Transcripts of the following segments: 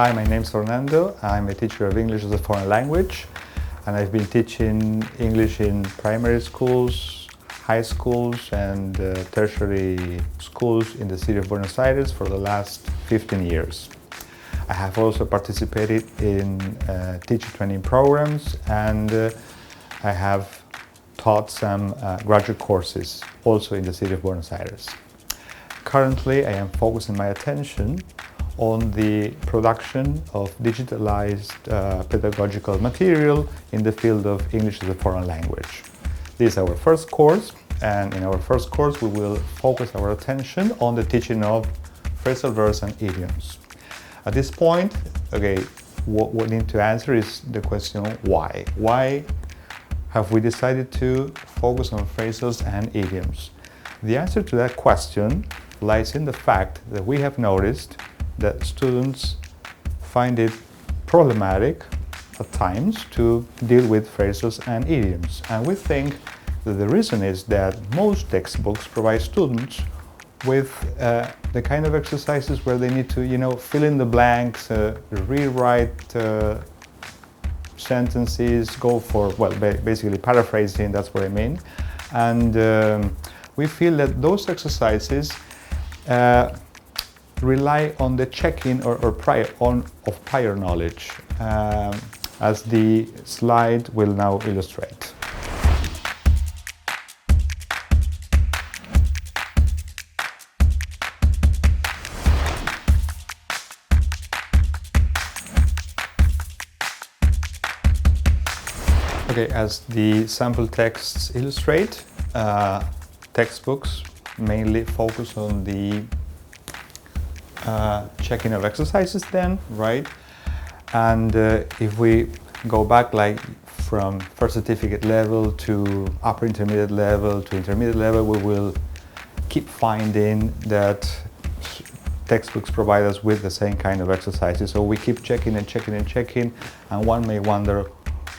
Hi, my name is Fernando. I'm a teacher of English as a foreign language, and I've been teaching English in primary schools, high schools, and tertiary schools in the city of Buenos Aires for the last 15 years. I have also participated in teacher training programs, and I have taught some graduate courses also in the city of Buenos Aires. Currently, I am focusing my attention on the production of digitalized pedagogical material in the field of English as a foreign language. This is our first course, and in our first course we will focus our attention on the teaching of phrasal verbs and idioms. At this point, what we need to answer is the question why. Why have we decided to focus on phrasals and idioms? The answer to that question lies in the fact that we have noticed that students find it problematic at times to deal with phrasals and idioms. And we think that the reason is that most textbooks provide students with the kind of exercises where they need to, fill in the blanks, rewrite sentences, go for, basically paraphrasing, that's what I mean. And we feel that those exercises rely on the checking of prior knowledge, as the slide will now illustrate. As the sample texts illustrate, textbooks mainly focus on the checking of exercises then, right? And if we go back from first certificate level to upper intermediate level to intermediate level, we will keep finding that textbooks provide us with the same kind of exercises. So we keep checking and checking and checking, and one may wonder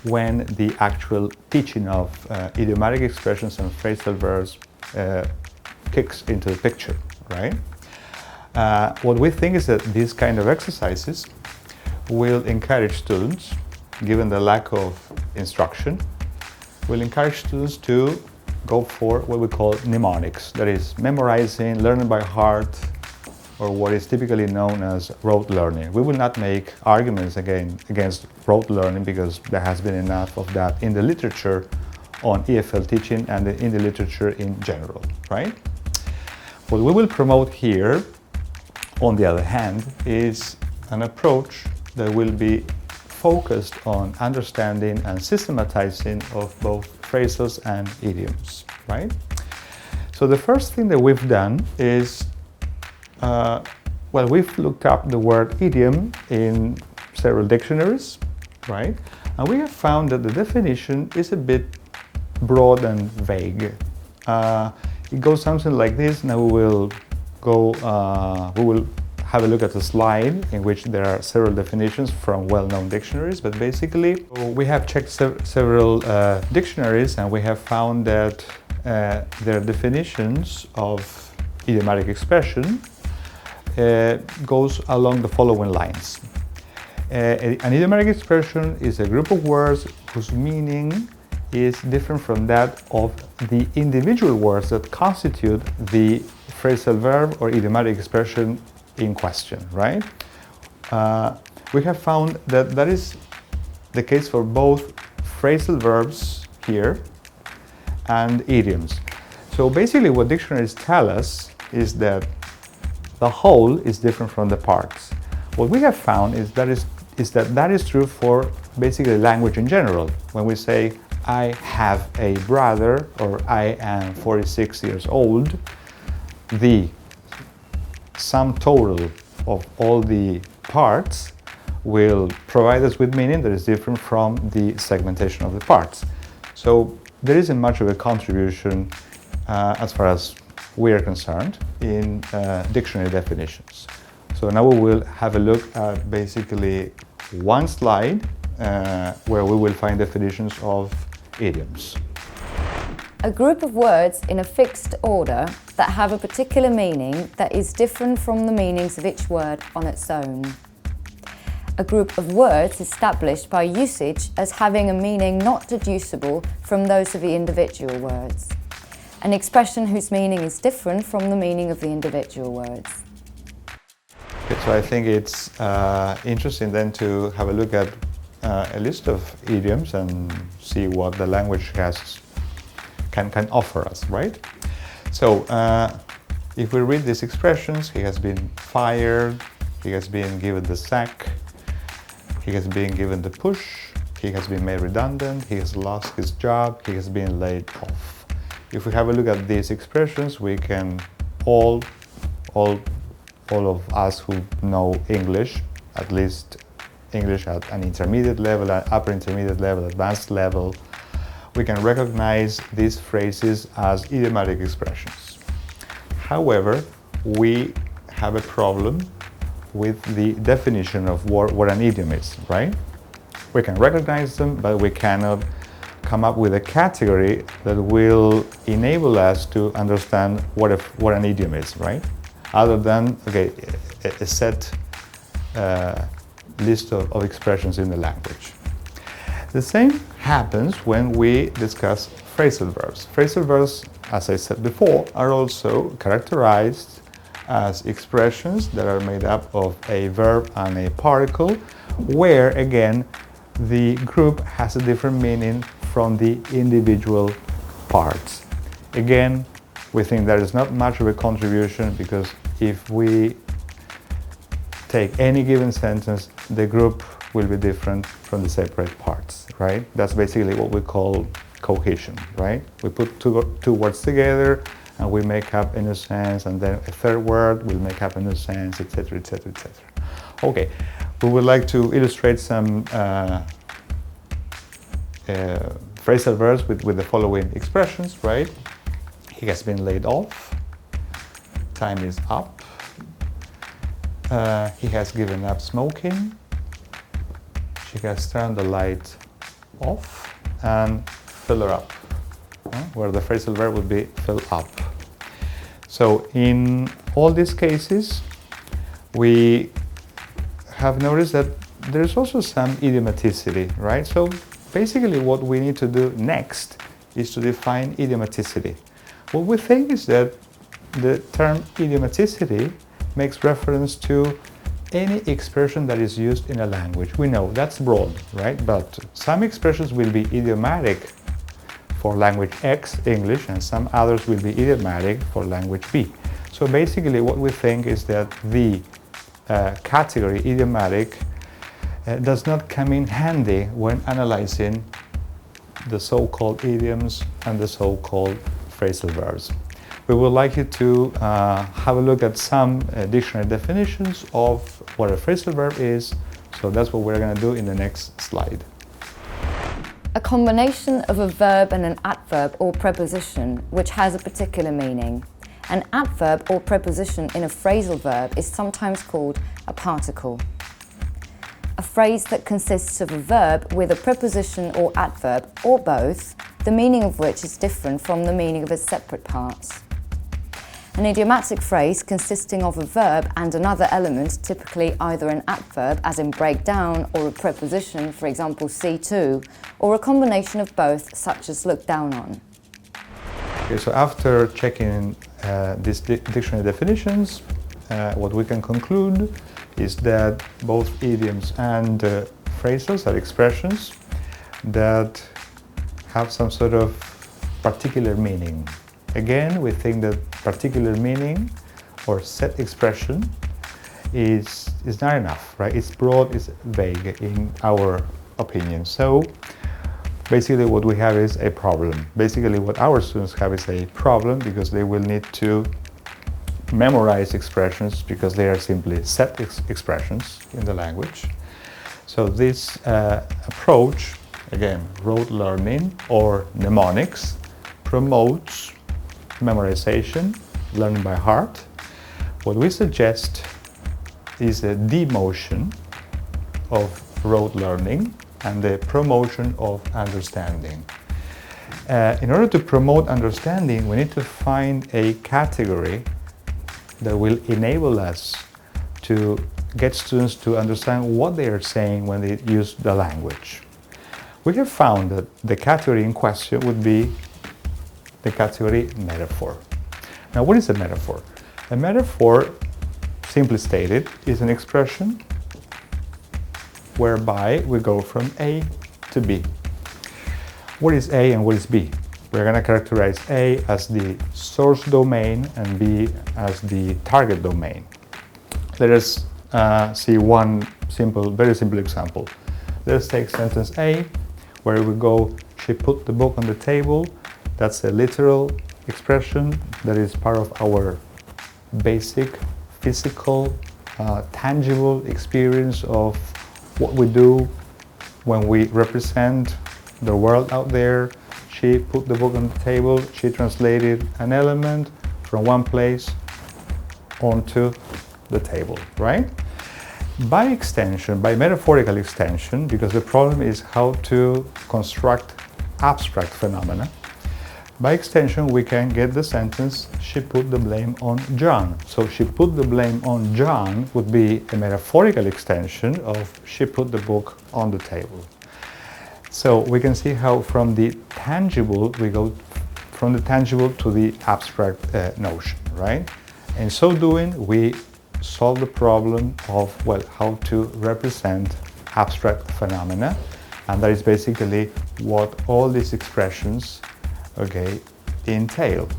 when the actual teaching of idiomatic expressions and phrasal verbs kicks into the picture, right? What we think is that these kind of exercises will encourage students, given the lack of instruction, will encourage students to go for what we call mnemonics, that is memorizing, learning by heart, or what is typically known as rote learning. We will not make arguments against rote learning because there has been enough of that in the literature on EFL teaching and in the literature in general, right? What we will promote here, on the other hand, is an approach that will be focused on understanding and systematizing of both phrasals and idioms, right? So the first thing that we've done is we've looked up the word idiom in several dictionaries, right? And we have found that the definition is a bit broad and vague. It goes something like this. Now we will have a look at a slide in which there are several definitions from well-known dictionaries, but basically we have checked several dictionaries, and we have found that their definitions of idiomatic expression goes along the following lines. An idiomatic expression is a group of words whose meaning is different from that of the individual words that constitute the phrasal verb or idiomatic expression in question, right? We have found that that is the case for both phrasal verbs here and idioms. So basically what dictionaries tell us is that the whole is different from the parts. What we have found is that is true for basically language in general. When we say, I have a brother, or I am 46 years old, the sum total of all the parts will provide us with meaning that is different from the segmentation of the parts. So there isn't much of a contribution as far as we are concerned in dictionary definitions. So now we will have a look at basically one slide where we will find definitions of idioms. A group of words in a fixed order that have a particular meaning that is different from the meanings of each word on its own. a group of words established by usage as having a meaning not deducible from those of the individual words. An expression whose meaning is different from the meaning of the individual words. Okay, so I think it's interesting then to have a look at a list of idioms and see what the language can offer us, right? So if we read these expressions, he has been fired, he has been given the sack, he has been given the push, he has been made redundant, he has lost his job, he has been laid off. If we have a look at these expressions, we can all of us who know English, at least English at an intermediate level, an upper intermediate level, advanced level, we can recognize these phrases as idiomatic expressions. However, we have a problem with the definition of what an idiom is, right? We can recognize them, but we cannot come up with a category that will enable us to understand what an idiom is, right? Other than, okay, a set list of expressions in the language. The same happens when we discuss phrasal verbs. Phrasal verbs, as I said before, are also characterized as expressions that are made up of a verb and a particle, where, again, the group has a different meaning from the individual parts. Again, we think there is not much of a contribution because if we take any given sentence, the group will be different from the separate parts, right? That's basically what we call cohesion, right? We put two words together and we make up a new sense, and then a third word will make up a new sense, etc., etc., etc. Okay, we would like to illustrate some phrasal verbs with the following expressions, right? He has been laid off. Time is up. He has given up smoking. She has turned the light off. And fill her up, where the phrasal verb would be fill up. So in all these cases, we have noticed that there's also some idiomaticity, right? So basically what we need to do next is to define idiomaticity. What we think is that the term idiomaticity makes reference to any expression that is used in a language. We know that's broad, right? But some expressions will be idiomatic for language X, English, and some others will be idiomatic for language B. So basically what we think is that the category idiomatic does not come in handy when analyzing the so-called idioms and the so-called phrasal verbs. We would like you to have a look at some dictionary definitions of what a phrasal verb is. So that's what we're going to do in the next slide. A combination of a verb and an adverb or preposition which has a particular meaning. An adverb or preposition in a phrasal verb is sometimes called a particle. A phrase that consists of a verb with a preposition or adverb, or both, the meaning of which is different from the meaning of its separate parts. An idiomatic phrase consisting of a verb and another element, typically either an adverb, as in break down, or a preposition, for example, see to, or a combination of both, such as look down on. Okay, so after checking these dictionary definitions, what we can conclude is that both idioms and phrasals are expressions that have some sort of particular meaning. Again, we think that particular meaning or set expression is not enough, right? It's broad, it's vague in our opinion. So basically what we have is a problem. Basically what our students have is a problem because they will need to memorize expressions because they are simply set expressions in the language. So this approach, again, rote learning or mnemonics, promotes memorization, learning by heart. What we suggest is a demotion of rote learning and the promotion of understanding. In order to promote understanding, we need to find a category that will enable us to get students to understand what they are saying when they use the language. We have found that the category in question would be the category metaphor. Now, what is a metaphor? A metaphor, simply stated, is an expression whereby we go from A to B. What is A and what is B? We're going to characterize A as the source domain and B as the target domain. Let us see one very simple example. Let's take sentence A, where we go, she put the book on the table. That's a literal expression that is part of our basic, physical, tangible experience of what we do when we represent the world out there. She put the book on the table, she translated an element from one place onto the table, right? By extension, by metaphorical extension, because the problem is how to construct abstract phenomena, by extension we can get the sentence, she put the blame on John. So she put the blame on John would be a metaphorical extension of she put the book on the table. So we can see how from the tangible we go from the tangible to the abstract notion, right? In so doing, we solve the problem of, well, how to represent abstract phenomena, and that is basically what all these expressions, okay, entail.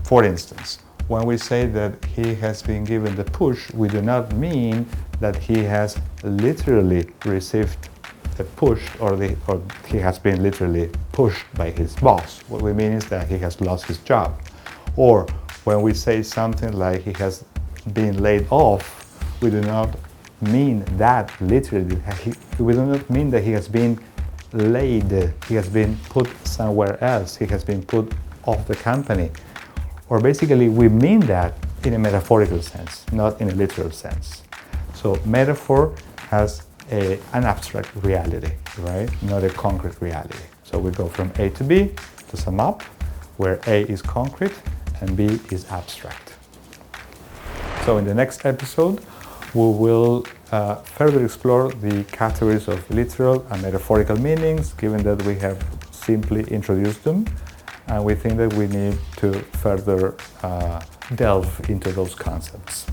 For instance, when we say that he has been given the push, we do not mean that he has literally received a push or he has been literally pushed by his boss. What we mean is that he has lost his job. Or when we say something like he has been laid off, we do not mean that literally. We do not mean that he has been laid, he has been put somewhere else, he has been put off the company. Or basically we mean that in a metaphorical sense, not in a literal sense. So metaphor has an abstract reality, right? Not a concrete reality. So we go from A to B to sum up, where A is concrete and B is abstract. So in the next episode, we will further explore the categories of literal and metaphorical meanings, given that we have simply introduced them, and we think that we need to further delve into those concepts.